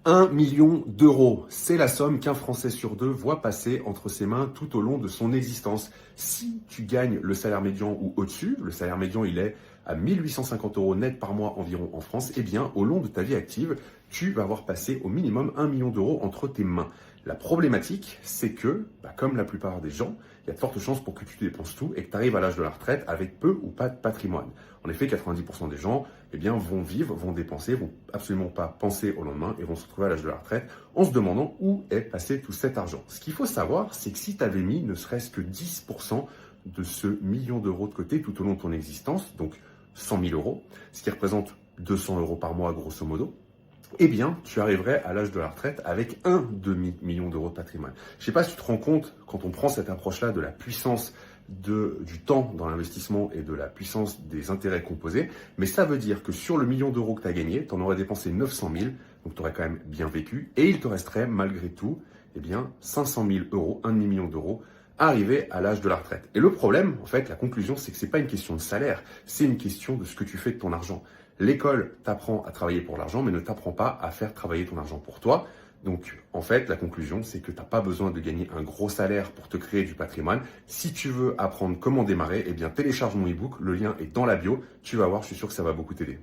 1 million d'euros, c'est la somme qu'un Français sur deux voit passer entre ses mains tout au long de son existence. Si tu gagnes le salaire médian ou au-dessus, le salaire médian il est à 1850 euros net par mois environ en France, eh bien au long de ta vie active, tu vas avoir passé au minimum 1 million d'euros entre tes mains. La problématique, c'est que, comme la plupart des gens, il y a de fortes chances pour que tu dépenses tout et que tu arrives à l'âge de la retraite avec peu ou pas de patrimoine. En effet, 90% des gens vont vivre, vont dépenser, vont absolument pas penser au lendemain et vont se retrouver à l'âge de la retraite en se demandant où est passé tout cet argent. Ce qu'il faut savoir, c'est que si tu avais mis ne serait-ce que 10% de ce million d'euros de côté tout au long de ton existence, donc 100 000 euros, ce qui représente 200 euros par mois grosso modo, eh bien, tu arriverais à l'âge de la retraite avec un demi-million d'euros de patrimoine. Je ne sais pas si tu te rends compte, quand on prend cette approche-là de la puissance du temps dans l'investissement et de la puissance des intérêts composés, mais ça veut dire que sur le million d'euros que tu as gagné, tu en aurais dépensé 900 000, donc tu aurais quand même bien vécu, et il te resterait malgré tout 500 000 euros, un demi-million d'euros, arrivé à l'âge de la retraite. Et le problème, en fait, la conclusion, c'est que c'est pas une question de salaire, c'est une question de ce que tu fais de ton argent. L'école t'apprend à travailler pour l'argent, mais ne t'apprend pas à faire travailler ton argent pour toi. Donc, en fait, la conclusion, c'est que tu n'as pas besoin de gagner un gros salaire pour te créer du patrimoine. Si tu veux apprendre comment démarrer, télécharge mon e-book. Le lien est dans la bio. Tu vas voir, je suis sûr que ça va beaucoup t'aider.